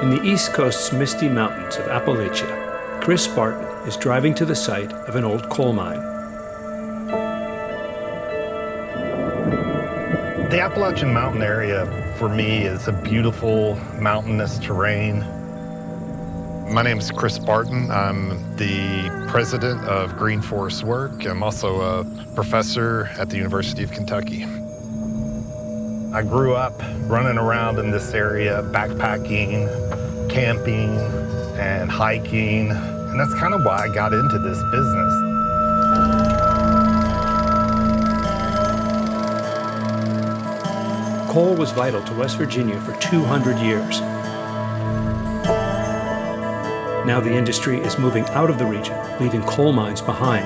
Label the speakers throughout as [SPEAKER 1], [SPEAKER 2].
[SPEAKER 1] In the East Coast's misty mountains of Appalachia, Chris Barton is driving to the site of an old coal mine.
[SPEAKER 2] The Appalachian Mountain area, for me, is a beautiful mountainous terrain. My name is Chris Barton. I'm the president of Green Forest Work. I'm also a professor at the University of Kentucky. I grew up running around in this area, backpacking, camping, and hiking, and that's kind of why I got into this business.
[SPEAKER 1] Coal was vital to West Virginia for 200 years. Now the industry is moving out of the region, leaving coal mines behind.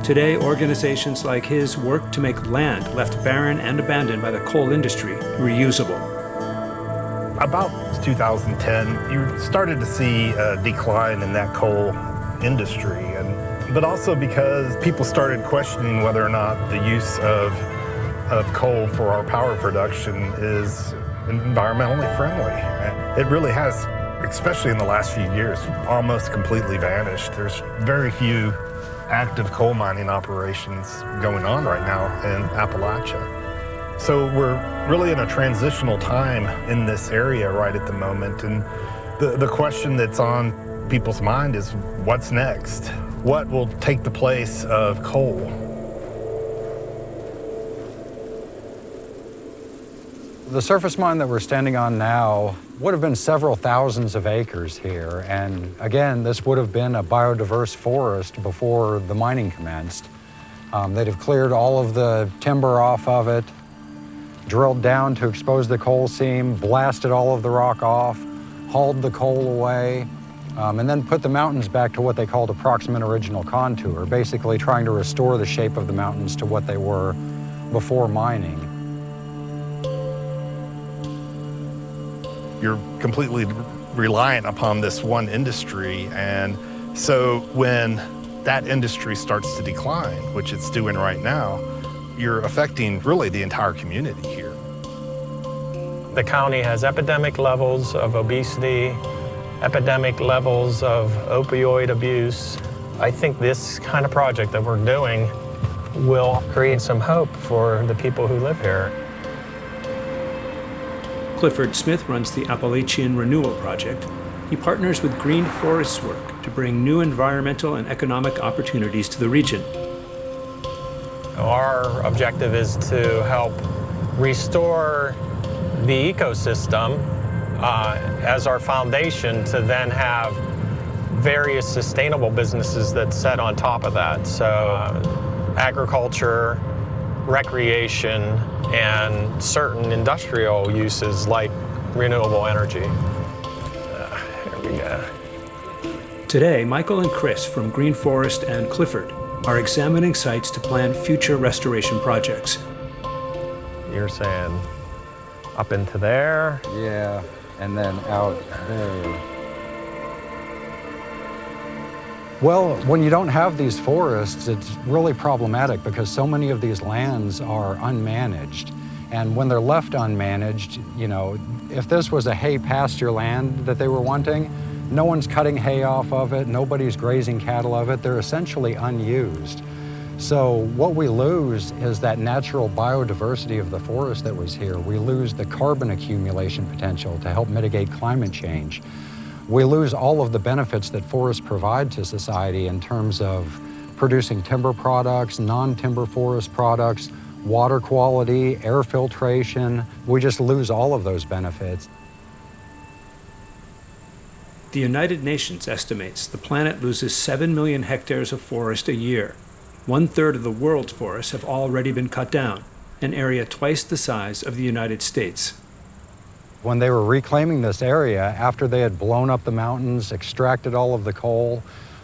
[SPEAKER 1] Today, organizations like his work to make land left barren and abandoned by the coal industry reusable.
[SPEAKER 2] About 2010, you started to see a decline in that coal industry, but also because people started questioning whether or not the use of coal for our power production is environmentally friendly. It really has, especially in the last few years, almost completely vanished. There's very few active coal mining operations going on right now in Appalachia. So we're really in a transitional time in this area right at the moment, and the question that's on people's mind is, what's next? What will take the place of coal?
[SPEAKER 3] The surface mine that we're standing on now would have been several thousands of acres here, and again, this would have been a biodiverse forest before the mining commenced. They'd have cleared all of the timber off of it, drilled down to expose the coal seam, blasted all of the rock off, hauled the coal away, and then put the mountains back to what they called approximate original contour, basically trying to restore the shape of the mountains to what they were before mining.
[SPEAKER 2] You're completely reliant upon this one industry, and so when that industry starts to decline, which it's doing right now, you're affecting really the entire community here.
[SPEAKER 4] The county has epidemic levels of obesity, epidemic levels of opioid abuse. I think this kind of project that we're doing will create some hope for the people who live here.
[SPEAKER 1] Clifford Smith runs the Appalachian Renewal Project. He partners with Green Forest Work to bring new environmental and economic opportunities to the region.
[SPEAKER 4] Our objective is to help restore the ecosystem as our foundation to then have various sustainable businesses that set on top of that. So agriculture, recreation, and certain industrial uses like renewable energy. Here we go.
[SPEAKER 1] Today, Michael and Chris from Green Forest and Clifford are examining sites to plan future restoration projects.
[SPEAKER 4] You're saying up into there?
[SPEAKER 3] Yeah, and then out there. Well, when you don't have these forests, it's really problematic because so many of these lands are unmanaged. And when they're left unmanaged, you know, if this was a hay pasture land that they were wanting, no one's cutting hay off of it, nobody's grazing cattle of it, they're essentially unused. So what we lose is that natural biodiversity of the forest that was here. We lose the carbon accumulation potential to help mitigate climate change. We lose all of the benefits that forests provide to society in terms of producing timber products, non-timber forest products, water quality, air filtration. We just lose all of those benefits.
[SPEAKER 1] The United Nations estimates the planet loses 7 million hectares of forest a year. 1/3 of the world's forests have already been cut down, an area twice the size of the United States.
[SPEAKER 3] When they were reclaiming this area, after they had blown up the mountains, extracted all of the coal,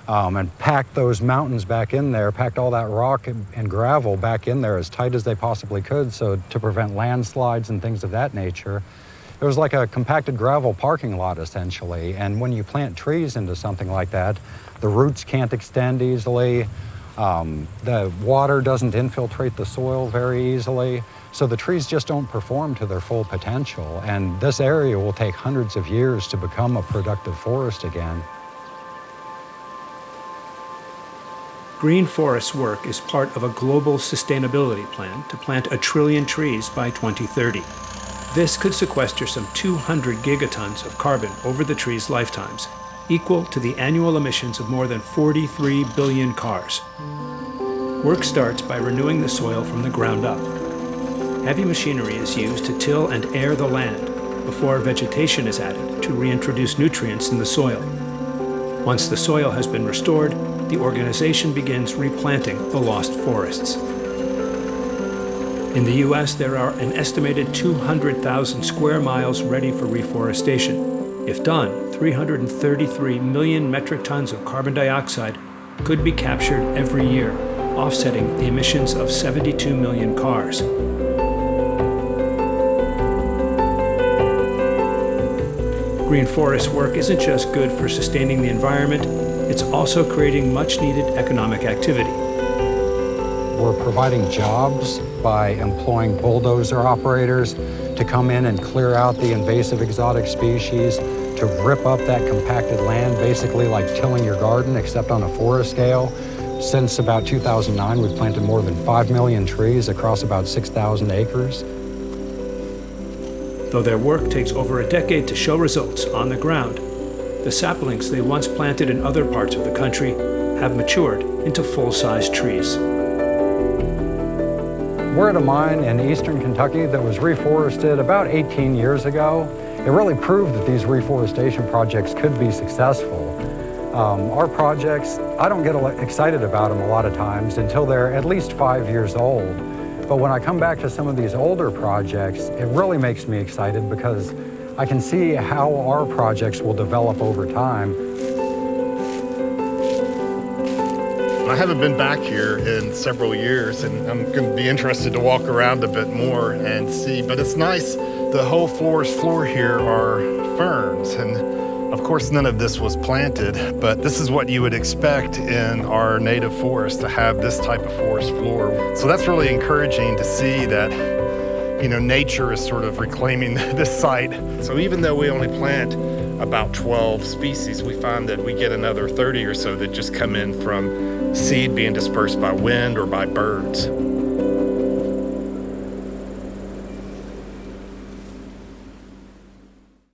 [SPEAKER 3] and packed those mountains back in there, packed all that rock and gravel back in there as tight as they possibly could, so to prevent landslides and things of that nature. It was like a compacted gravel parking lot, essentially. And when you plant trees into something like that, the roots can't extend easily. The water doesn't infiltrate the soil very easily, so the trees just don't perform to their full potential, and this area will take hundreds of years to become a productive forest again.
[SPEAKER 1] Green Forest's work is part of a global sustainability plan to plant 1 trillion trees by 2030. This could sequester some 200 gigatons of carbon over the trees' lifetimes, equal to the annual emissions of more than 43 billion cars. Work starts by renewing the soil from the ground up. Heavy machinery is used to till and air the land before vegetation is added to reintroduce nutrients in the soil. Once the soil has been restored, the organization begins replanting the lost forests. In the U.S., there are an estimated 200,000 square miles ready for reforestation. If done, 333 million metric tons of carbon dioxide could be captured every year, offsetting the emissions of 72 million cars. Green Forest work isn't just good for sustaining the environment, it's also creating much-needed economic activity.
[SPEAKER 3] We're providing jobs by employing bulldozer operators to come in and clear out the invasive exotic species, to rip up that compacted land, basically like tilling your garden, except on a forest scale. Since about 2009, we've planted more than 5 million trees across about 6,000 acres.
[SPEAKER 1] Though their work takes over a decade to show results on the ground, the saplings they once planted in other parts of the country have matured into full-size trees.
[SPEAKER 3] We're at a mine in eastern Kentucky that was reforested about 18 years ago. It really proved that these reforestation projects could be successful. Our projects, I don't get excited about them a lot of times until they're at least 5 years old. But when I come back to some of these older projects, it really makes me excited because I can see how our projects will develop over time.
[SPEAKER 2] I haven't been back here in several years, and I'm going to be interested to walk around a bit more and see. But it's nice, the whole forest floor here are ferns, and of course none of this was planted, but this is what you would expect in our native forest, to have this type of forest floor. So that's really encouraging to see that, you know, nature is sort of reclaiming this site. So even though we only plant about 12 species, we find that we get another 30 or so that just come in from seed being dispersed by wind or by birds.